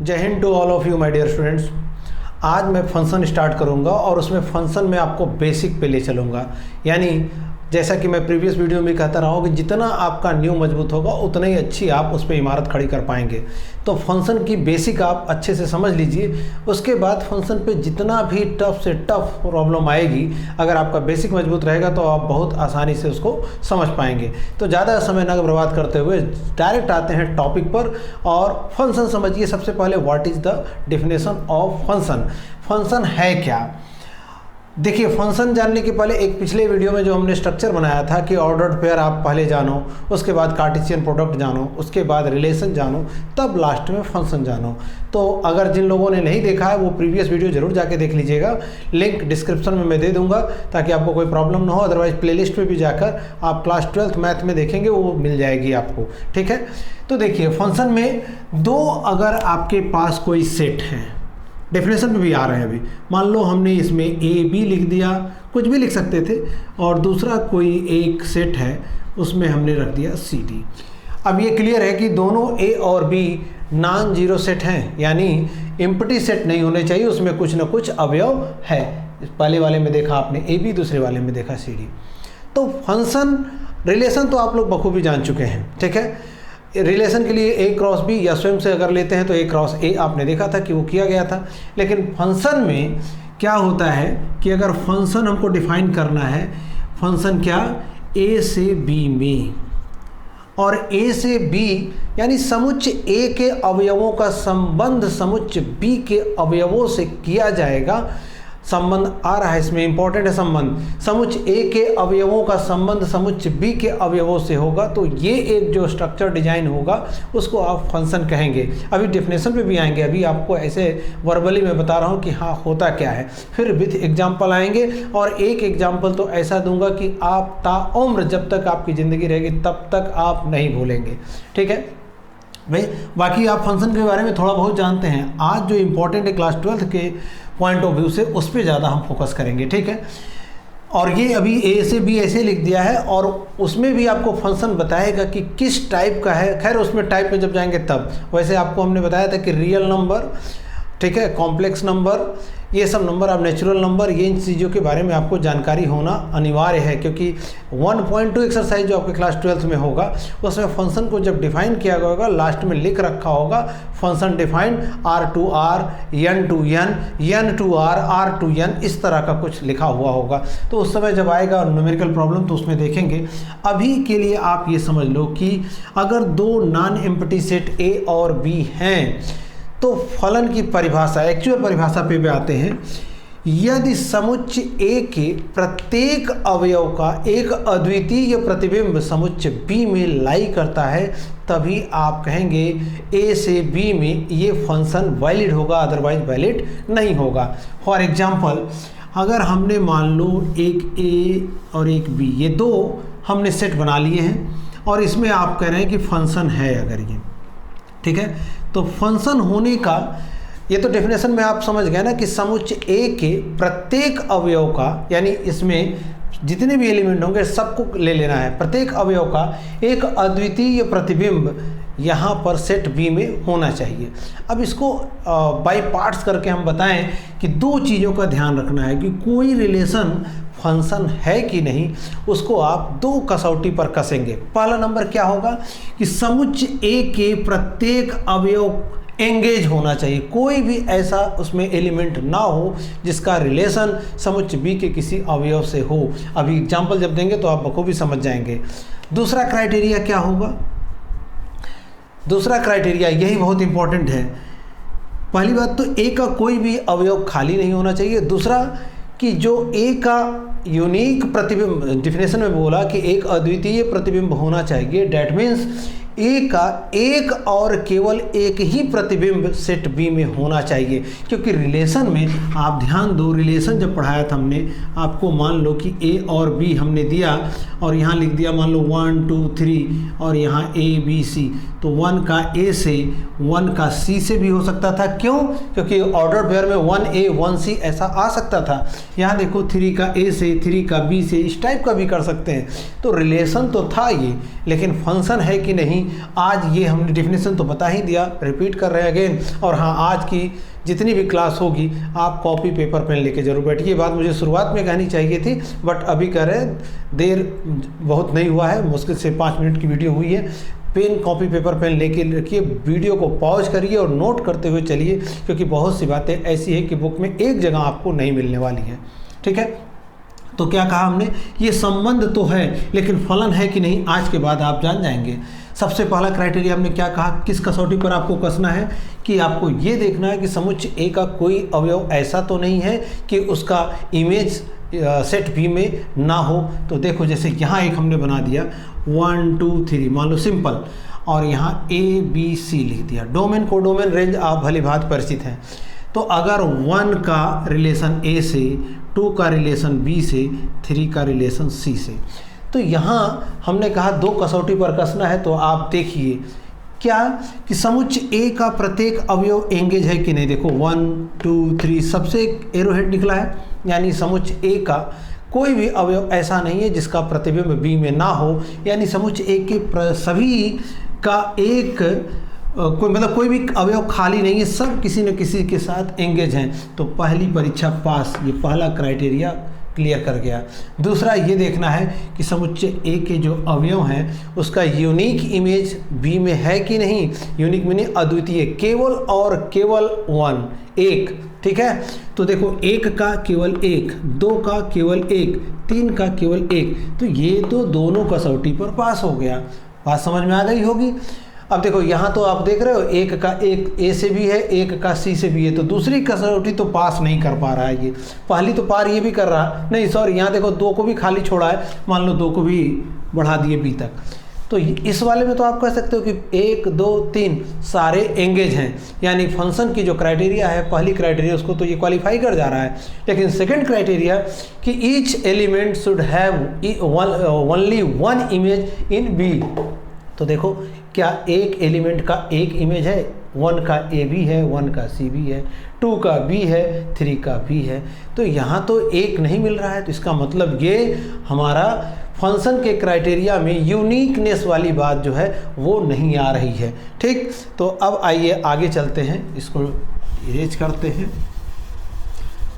जय हिंद to all of you my dear students. आज मैं फंक्शन स्टार्ट करूंगा और उसमें फंक्शन में आपको बेसिक पे ले चलूँगा। यानी जैसा कि मैं प्रीवियस वीडियो में कहता रहा हूँ कि जितना आपका न्यू मजबूत होगा उतना ही अच्छी आप उस पर इमारत खड़ी कर पाएंगे। तो फंक्शन की बेसिक आप अच्छे से समझ लीजिए। उसके बाद फंक्शन पे जितना भी टफ से टफ प्रॉब्लम आएगी, अगर आपका बेसिक मजबूत रहेगा तो आप बहुत आसानी से उसको समझ पाएंगे। तो ज़्यादा समय न बर्बाद करते हुए डायरेक्ट आते हैं टॉपिक पर और फंक्शन समझिए। सबसे पहले what is the definition of function. Function है क्या? देखिए, फंक्शन जानने के पहले एक पिछले वीडियो में जो हमने स्ट्रक्चर बनाया था कि ऑर्डर्ड पेयर आप पहले जानो, उसके बाद कार्टेशियन प्रोडक्ट जानो, उसके बाद रिलेशन जानो, तब लास्ट में फंक्शन जानो। तो अगर जिन लोगों ने नहीं देखा है वो प्रीवियस वीडियो जरूर जाके देख लीजिएगा। लिंक डिस्क्रिप्शन में मैं दे दूंगा ताकि आपको कोई प्रॉब्लम ना हो। अदरवाइज प्लेलिस्ट में भी जाकर आप क्लास 12th मैथ में देखेंगे, वो मिल जाएगी आपको। ठीक है, तो देखिए फंक्शन में दो अगर आपके पास कोई सेट है, डेफिनेशन में भी आ रहे हैं अभी। मान लो हमने इसमें ए बी लिख दिया, कुछ भी लिख सकते थे, और दूसरा कोई एक सेट है उसमें हमने रख दिया सी डी। अब ये क्लियर है कि दोनों ए और बी नॉन जीरो सेट हैं, यानी एम्प्टी सेट नहीं होने चाहिए, उसमें कुछ ना कुछ अवयव है। पहले वाले में देखा आपने ए बी, दूसरे वाले में देखा सी डी। तो फंक्शन रिलेशन तो आप लोग बखूबी जान चुके हैं। ठीक है, रिलेशन के लिए ए क्रॉस बी या स्वयं से अगर लेते हैं तो ए क्रॉस ए आपने देखा था कि वो किया गया था। लेकिन फंक्शन में क्या होता है कि अगर फंक्शन हमको डिफाइन करना है, फंक्शन क्या, ए से बी में, और ए से बी यानी समुच्चय ए के अवयवों का संबंध समुच्चय बी के अवयवों से किया जाएगा। संबंध आ रहा है इसमें, इंपॉर्टेंट है संबंध। समुच्चय ए के अवयवों का संबंध समुच्चय बी के अवयवों से होगा, तो ये एक जो स्ट्रक्चर डिजाइन होगा उसको आप फंक्शन कहेंगे। अभी डेफिनेशन पे भी आएंगे, अभी आपको ऐसे वर्बली मैं बता रहा हूँ कि हाँ होता क्या है। फिर विथ एग्जाम्पल आएंगे, और एक एग्जाम्पल तो ऐसा दूंगा कि आप ताउम्र जब तक आपकी ज़िंदगी रहेगी तब तक आप नहीं भूलेंगे। ठीक है भाई, बाकी आप फंक्शन के बारे में थोड़ा बहुत जानते हैं। आज जो इम्पोर्टेंट है क्लास 12th के पॉइंट ऑफ व्यू से, उस पर ज़्यादा हम फोकस करेंगे। ठीक है, और ये अभी ए से बी ऐसे लिख दिया है, और उसमें भी आपको फंक्शन बताएगा कि किस टाइप का है। खैर उसमें टाइप में जब जाएंगे तब। वैसे आपको हमने बताया था कि रियल नंबर, ठीक है, कॉम्प्लेक्स नंबर, ये सब नंबर, अब नेचुरल नंबर, ये इन चीज़ों के बारे में आपको जानकारी होना अनिवार्य है। क्योंकि 1.2 एक्सरसाइज जो आपके क्लास 12th में होगा उसमें फंक्शन को जब डिफाइन किया गया होगा, लास्ट में लिख रखा होगा function defined R to R, N to N, N to R to N, इस तरह का कुछ लिखा हुआ होगा। तो उस समय जब आएगा न्यूमेरिकल प्रॉब्लम तो उसमें देखेंगे। अभी के लिए आप ये समझ लो कि अगर दो नॉन एम्प्टी सेट A और B हैं तो फलन की परिभाषा, एक्चुअल परिभाषा पे भी आते हैं। यदि समुच्चय A के प्रत्येक अवयव का एक अद्वितीय प्रतिबिंब समुच्चय B में लाई करता है, तभी आप कहेंगे A से B में ये फंक्शन वैलिड होगा, अदरवाइज वैलिड नहीं होगा। फॉर एग्जांपल, अगर हमने मान लो एक A और एक B, ये दो हमने सेट बना लिए हैं, और इसमें आप कह रहे हैं कि फंक्शन है अगर ये, ठीक है, तो फंक्शन होने का ये तो डेफिनेशन में आप समझ गए ना कि समुच्चय ए के प्रत्येक अवयव का, यानी इसमें जितने भी एलिमेंट होंगे सबको ले लेना है, प्रत्येक अवयव का एक अद्वितीय प्रतिबिंब यहाँ पर सेट बी में होना चाहिए। अब इसको बाय पार्ट्स करके हम बताएं कि दो चीज़ों का ध्यान रखना है कि कोई रिलेशन फंक्शन है कि नहीं, उसको आप दो कसौटी पर कसेंगे। पहला नंबर क्या होगा कि समुच्चय ए के प्रत्येक अवयव एंगेज होना चाहिए, कोई भी ऐसा उसमें एलिमेंट ना हो जिसका रिलेशन समुच्चय बी के किसी अवयव से हो। अभी एग्जाम्पल जब देंगे तो आप बखूबी समझ जाएंगे। दूसरा क्राइटेरिया क्या होगा? दूसरा क्राइटेरिया यही बहुत इंपॉर्टेंट है। पहली बात तो ए का कोई भी अवयव खाली नहीं होना चाहिए। दूसरा कि जो ए का यूनिक प्रतिबिंब, डेफिनेशन में बोला कि एक अद्वितीय प्रतिबिंब होना चाहिए। डैट मीन्स ए का एक और केवल एक ही प्रतिबिंब सेट बी में होना चाहिए। क्योंकि रिलेशन में आप ध्यान दो, रिलेशन जब पढ़ाया था हमने आपको, मान लो कि ए और बी हमने दिया और यहाँ लिख दिया मान लो 1 2 3 और यहाँ A B C, तो 1 का ए से 1 का सी से भी हो सकता था। क्यों? क्योंकि ऑर्डर पेयर में 1A 1C ऐसा आ सकता था। यहाँ देखो 3 का ए से 3 का बी से इस टाइप का भी कर सकते हैं। तो रिलेशन तो था ये, लेकिन फंक्शन है कि नहीं आज ये हमने डेफिनेशन तो बता ही दिया, रिपीट कर रहे हैं अगेन। और हाँ, आज की जितनी भी क्लास होगी आप कॉपी पेपर पेन लेके जरूर बैठिए। ये बात मुझे शुरुआत में कहनी चाहिए थी, बट अभी कह रहे हैं देर बहुत नहीं हुआ है, मुश्किल से 5 मिनट की वीडियो हुई है। पेन कॉपी पेपर पेन लेके रखिए, वीडियो को पॉज करिए और नोट करते हुए चलिए, क्योंकि बहुत सी बातें ऐसी है कि बुक में एक जगह आपको नहीं मिलने वाली है। ठीक है, तो क्या कहा हमने, ये संबंध तो है लेकिन फलन है कि नहीं आज के बाद आप जान जाएंगे। सबसे पहला क्राइटेरिया हमने क्या कहा, किस कसौटी पर आपको कसना है कि आपको ये देखना है कि समुच्चय ए का कोई अवयव ऐसा तो नहीं है कि उसका इमेज सेट बी में ना हो। तो देखो जैसे यहाँ एक हमने बना दिया 1 2 3 मान लो सिंपल, और यहाँ ABC लिख दिया। डोमेन को डोमेन रेंज आप भली भांति परिचित हैं। तो अगर 1 का रिलेशन ए से, 2 का रिलेशन बी से, 3 का रिलेशन सी से, तो यहाँ हमने कहा 2 कसौटी पर कसना है। तो आप देखिए क्या कि समुच्चय ए का प्रत्येक अवयव एंगेज है कि नहीं। देखो 1 2 3 सबसे एक एरोहेड निकला है, यानी समुच्चय ए का कोई भी अवयव ऐसा नहीं है जिसका प्रतिबिंब बी में ना हो, यानी समुच्चय ए के सभी का एक कोई भी अवयव खाली नहीं है, सब किसी न किसी के साथ एंगेज हैं। तो पहली परीक्षा पास, ये पहला क्राइटेरिया क्लियर कर गया। दूसरा ये देखना है कि समुच्चय ए के जो अवयव हैं उसका यूनिक इमेज बी में है कि नहीं। यूनिक मीनिंग अद्वितीय, केवल और केवल 1 एक। ठीक है, तो देखो 1 का केवल 1, 2 का केवल 1, 3 का केवल 1, तो ये तो दोनों कसौटी पर पास हो गया। बात समझ में आ गई होगी। अब देखो यहाँ तो आप देख रहे हो 1 का 1 ए से भी है, 1 का सी से भी है, तो दूसरी कसौटी तो पास नहीं कर पा रहा है ये। पहली तो पार ये भी कर रहा नहीं, सॉरी यहाँ देखो 2 को भी खाली छोड़ा है, मान लो 2 को भी बढ़ा दिए बी तक। तो इस वाले में तो आप कह सकते हो कि 1 2 3 सारे एंगेज हैं, यानी फंक्शन की जो क्राइटेरिया है, पहली क्राइटेरिया उसको तो ये क्वालिफाई कर जा रहा है। लेकिन सेकंड क्राइटेरिया कि each element should have only 1 image in B. तो देखो क्या एक एलिमेंट का एक इमेज है, 1 का ए भी है, 1 का सी भी है, 2 का बी है, 3 का बी है। तो यहाँ तो एक नहीं मिल रहा है, तो इसका मतलब ये हमारा फंक्शन के क्राइटेरिया में यूनिकनेस वाली बात जो है वो नहीं आ रही है। ठीक, तो अब आइए आगे चलते हैं, इसको इरेज करते हैं।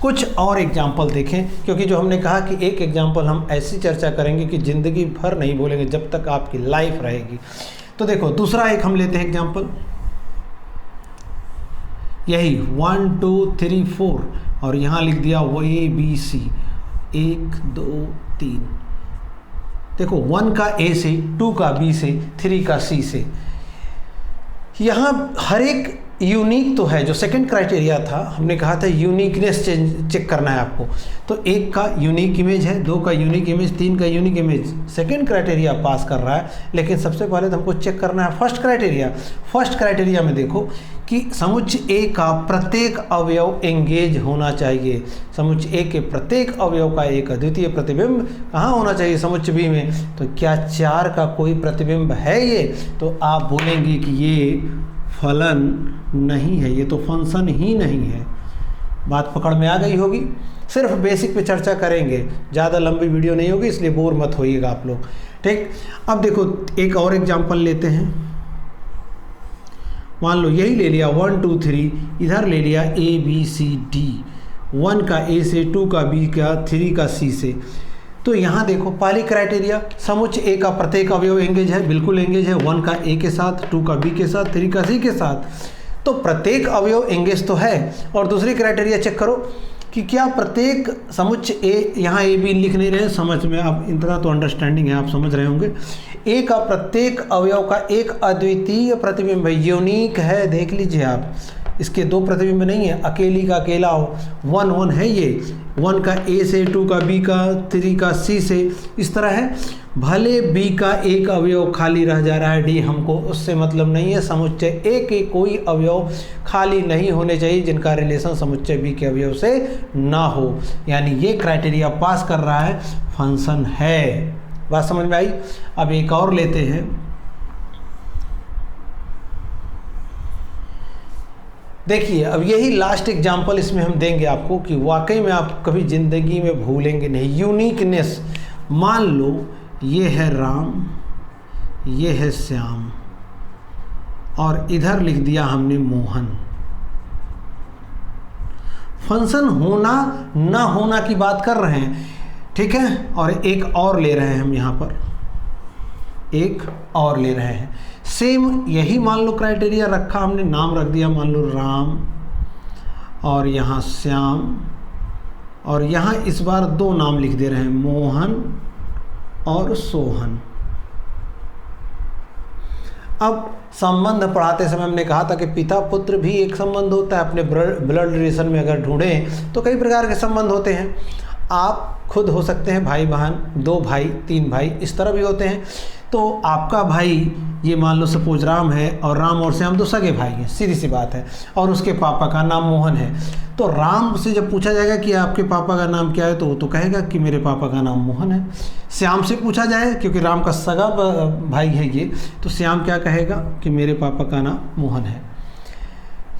कुछ और एग्जाम्पल देखें, क्योंकि जो हमने कहा कि एक एग्जाम्पल हम ऐसी चर्चा करेंगे कि ज़िंदगी भर नहीं भूलेंगे जब तक आपकी लाइफ रहेगी। तो देखो दूसरा एक हम लेते हैं एग्जाम्पल, यही 1 2 3 4 और यहाँ लिख दिया वो ABC 1 2 3। देखो 1 का ए से, 2 का बी से, 3 का सी से। यहाँ हर एक यूनिक तो है, जो सेकंड क्राइटेरिया था हमने कहा था यूनिकनेस चेक करना है आपको। तो 1 का यूनिक इमेज है, 2 का यूनिक इमेज, 3 का यूनिक इमेज, सेकंड क्राइटेरिया पास कर रहा है। लेकिन सबसे पहले तो हमको चेक करना है फर्स्ट क्राइटेरिया। फर्स्ट क्राइटेरिया में देखो कि समुच्चय ए का प्रत्येक अवयव एंगेज होना चाहिए। समुच्चय ए के प्रत्येक अवयव का एक अद्वितीय प्रतिबिंब कहाँ होना चाहिए, समुच्चय बी में। तो क्या 4 का कोई प्रतिबिंब है ये, तो आप बोलेंगे कि ये फलन नहीं है, ये तो फंक्शन ही नहीं है। बात पकड़ में आ गई होगी। सिर्फ बेसिक पे चर्चा करेंगे, ज़्यादा लंबी वीडियो नहीं होगी, इसलिए बोर मत होइएगा आप लोग। ठीक, अब देखो एक और एग्जांपल लेते हैं। मान लो यही ले लिया 1 2 3, इधर ले लिया ABCD, 1 का ए से, 2 का बी का, 3 का सी से। तो यहाँ देखो पहली क्राइटेरिया समुच्चय ए का प्रत्येक अवयव एंगेज है, बिल्कुल एंगेज है, 1 का ए के साथ, 2 का बी के साथ, 3 का सी के साथ। तो प्रत्येक अवयव एंगेज तो है। और दूसरी क्राइटेरिया चेक करो कि क्या प्रत्येक समुच्चय ए, यहाँ ए बी लिख नहीं रहे, समझ में अब इतना तो अंडरस्टैंडिंग है, आप समझ रहे होंगे। ए का प्रत्येक अवयव का एक अद्वितीय प्रतिबिंब है, यूनिक है। देख लीजिए आप, इसके 2 प्रतिबिंब नहीं है, अकेली का अकेला हो, 1 1 है ये। 1 का ए से, 2 का बी का, 3 का सी से, इस तरह है। भले बी का एक अवयव खाली रह जा रहा है, डी, हमको उससे मतलब नहीं है। समुच्चय ए के कोई अवयव खाली नहीं होने चाहिए जिनका रिलेशन समुच्चय बी के अवयव से ना हो, यानी ये क्राइटेरिया पास कर रहा है, फंक्शन है। बात समझ में आई। अब एक और लेते हैं, देखिए अब यही लास्ट एग्जाम्पल इसमें हम देंगे आपको कि वाकई में आप कभी ज़िंदगी में भूलेंगे नहीं। यूनिकनेस, मान लो ये है राम, ये है श्याम और इधर लिख दिया हमने मोहन। फंक्शन होना ना होना की बात कर रहे हैं, ठीक है। और एक और ले रहे हैं हम यहाँ पर, एक और ले रहे हैं, सेम यही मान लो क्राइटेरिया रखा हमने, नाम रख दिया मान लो राम और यहाँ श्याम, और यहाँ इस बार दो नाम लिख दे रहे हैं, मोहन और सोहन। अब संबंध पढ़ाते समय हमने कहा था कि पिता पुत्र भी एक संबंध होता है। अपने ब्लड रिलेशन में अगर ढूंढें तो कई प्रकार के संबंध होते हैं। आप खुद हो सकते हैं भाई बहन, 2 भाई 3 भाई, इस तरह भी होते हैं। तो आपका भाई ये मान लो सपोज राम है और राम और श्याम 2 सगे भाई हैं, सीधी सी बात है, और उसके पापा का नाम मोहन है। तो राम से जब पूछा जाएगा कि आपके पापा का नाम क्या है तो वो तो कहेगा कि मेरे पापा का नाम मोहन है। श्याम से पूछा जाए, क्योंकि राम का सगा भाई है ये, तो श्याम क्या कहेगा कि मेरे पापा का नाम मोहन है।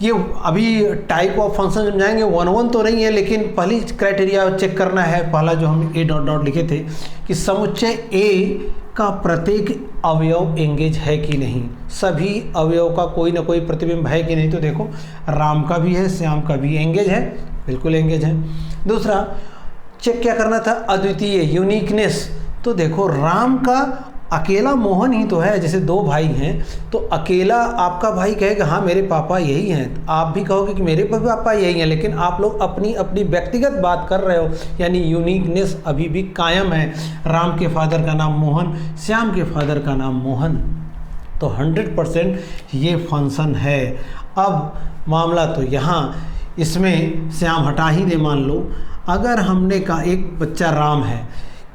ये अभी टाइप ऑफ फंक्शन समझाएंगे, 1-1 तो नहीं है, लेकिन पहली क्राइटेरिया चेक करना है, पहला जो हम A... लिखे थे कि समुच्चय A का प्रत्येक अवयव एंगेज है कि नहीं, सभी अवयव का कोई ना कोई प्रतिबिंब है कि नहीं। तो देखो राम का भी है, श्याम का भी एंगेज है, बिल्कुल एंगेज है। दूसरा चेक क्या करना था, अद्वितीय, यूनिकनेस। तो देखो राम का अकेला मोहन ही तो है, जैसे 2 भाई हैं तो अकेला आपका भाई कहेगा हाँ मेरे पापा यही हैं, आप भी कहोगे कि मेरे पापा यही हैं, लेकिन आप लोग अपनी अपनी व्यक्तिगत बात कर रहे हो, यानी यूनिकनेस अभी भी कायम है। राम के फादर का नाम मोहन, श्याम के फादर का नाम मोहन, तो 100% ये फंक्शन है। अब मामला तो यहाँ इसमें श्याम हटा ही दे, मान लो अगर हमने कहा एक बच्चा राम है,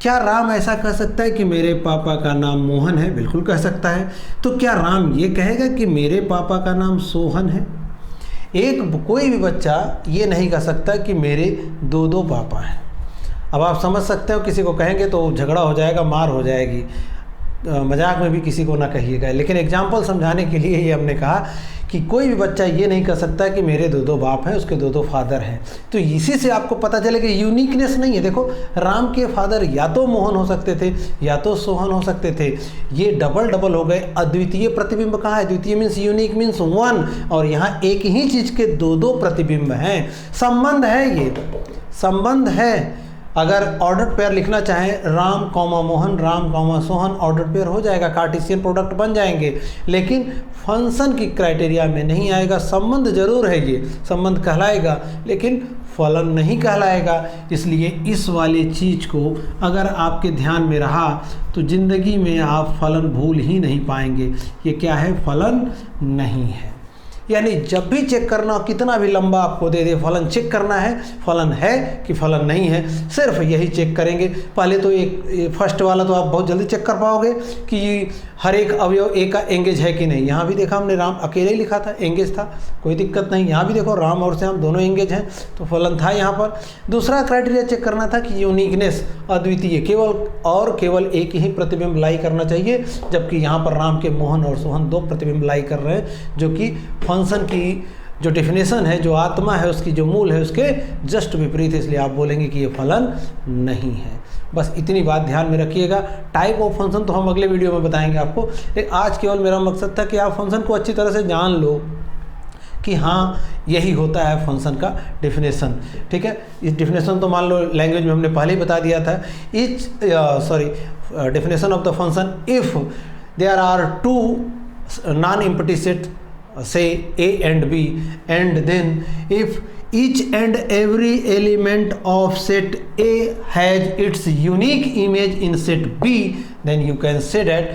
क्या राम ऐसा कह सकता है कि मेरे पापा का नाम मोहन है? बिल्कुल कह सकता है। तो क्या राम ये कहेगा कि मेरे पापा का नाम सोहन है? कोई भी बच्चा ये नहीं कह सकता कि मेरे 2 पापा हैं। अब आप समझ सकते हो, किसी को कहेंगे तो झगड़ा हो जाएगा, मार हो जाएगी, मजाक में भी किसी को ना कहिएगा, लेकिन एग्जाम्पल समझाने के लिए ये हमने कहा कि कोई भी बच्चा ये नहीं कर सकता कि मेरे 2 बाप हैं, उसके 2 फादर हैं। तो इसी से आपको पता चले कि यूनिकनेस नहीं है। देखो राम के फादर या तो मोहन हो सकते थे या तो सोहन हो सकते थे, ये डबल हो गए। अद्वितीय प्रतिबिंब कहाँ है? द्वितीय मीन्स यूनिक मीन्स 1, और यहाँ एक ही चीज़ के 2 प्रतिबिंब हैं। संबंध है, ये संबंध है। अगर ऑर्डर पेयर लिखना चाहें, Ram comma Mohan, Ram comma Sohan, order pair हो जाएगा, कार्टेशियन प्रोडक्ट बन जाएंगे, लेकिन फंक्शन की क्राइटेरिया में नहीं आएगा। संबंध जरूर है, ये संबंध कहलाएगा, लेकिन फलन नहीं कहलाएगा। इसलिए इस वाली चीज़ को अगर आपके ध्यान में रहा तो ज़िंदगी में आप फलन भूल ही नहीं पाएंगे। ये क्या है? फलन नहीं है। यानी जब भी चेक करना, कितना भी लंबा आपको दे दे, फलन चेक करना है, फलन है कि फलन नहीं है, सिर्फ यही चेक करेंगे। पहले तो एक फर्स्ट वाला तो आप बहुत जल्दी चेक कर पाओगे कि हर एक अवयव ए का एंगेज है कि नहीं। यहाँ भी देखा हमने राम अकेले ही लिखा था, एंगेज था, कोई दिक्कत नहीं। यहाँ भी देखो राम और श्याम दोनों एंगेज हैं, तो फलन था यहाँ पर। दूसरा क्राइटेरिया चेक करना था कि यूनिकनेस, अद्वितीय, केवल एक ही प्रतिबिंब लाई करना चाहिए, जबकि यहाँ पर राम के मोहन और सोहन 2 प्रतिबिंब लाई कर रहे हैं, जो कि फंक्शन की जो डेफिनेशन है, जो आत्मा है, उसकी जो मूल है, उसके जस्ट विपरीत है। इसलिए आप बोलेंगे कि ये फलन नहीं है। बस इतनी बात ध्यान में रखिएगा। टाइप ऑफ फंक्शन तो हम अगले वीडियो में बताएंगे आपको, लेकिन आज केवल मेरा मकसद था कि आप फंक्शन को अच्छी तरह से जान लो कि हाँ यही होता है फंक्शन का डेफिनेशन। ठीक है, इस डेफिनेशन तो मान लो लैंग्वेज में हमने पहले ही बता दिया था। Definition of the function, if there are 2 non-empty set, say A and B, and then if each and every element of set A has its unique image in set B, then you can say that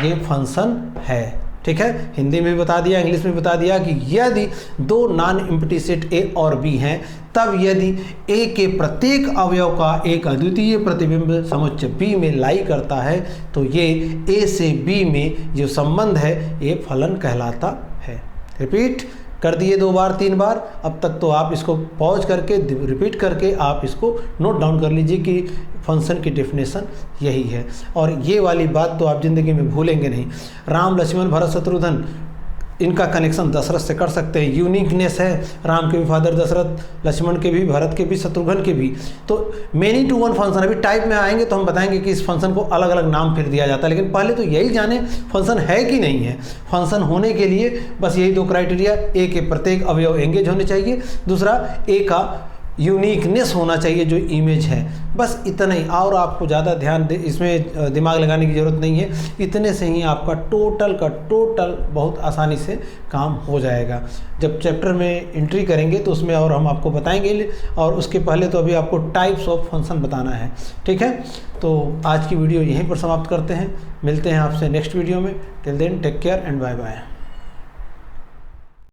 ये function है। ठीक है, हिंदी में भी बता दिया, English में भी बता दिया कि यदि 2 non-empty सेट A और B हैं, तब यदि A के प्रत्येक अवयव का एक अद्वितीय प्रतिबिंब समुच्चय B में लाई करता है, तो ये A से B में जो संबंध है ये फलन कहलाता है। रिपीट कर दिए 2 बार 3 बार। अब तक तो आप इसको पॉज करके रिपीट करके आप इसको नोट डाउन कर लीजिए कि फंक्शन की डेफिनेशन यही है, और ये वाली बात तो आप ज़िंदगी में भूलेंगे नहीं। राम लक्ष्मण भरत शत्रुघ्न इनका कनेक्शन दशरथ से कर सकते हैं। यूनिकनेस है, राम के भी फादर दशरथ, लक्ष्मण के भी, भरत के भी, शत्रुघ्न के भी। तो मेनी टू वन फंक्शन, अभी टाइप में आएंगे तो हम बताएंगे कि इस फंक्शन को अलग अलग नाम फिर दिया जाता है, लेकिन पहले तो यही जाने फंक्शन है कि नहीं है। फंक्शन होने के लिए बस यही दो क्राइटेरिया, ए के प्रत्येक अवयव एंगेज होने चाहिए, दूसरा ए का यूनिकनेस होना चाहिए जो इमेज है, बस इतना ही। और आपको ज़्यादा ध्यान दे, इसमें दिमाग लगाने की ज़रूरत नहीं है। इतने से ही आपका टोटल का टोटल बहुत आसानी से काम हो जाएगा। जब चैप्टर में एंट्री करेंगे तो उसमें और हम आपको बताएंगे, और उसके पहले तो अभी आपको टाइप्स ऑफ फंक्शन बताना है, ठीक है। तो आज की वीडियो यहीं पर समाप्त करते हैं, मिलते हैं आपसे नेक्स्ट वीडियो में। Till then take care and bye bye.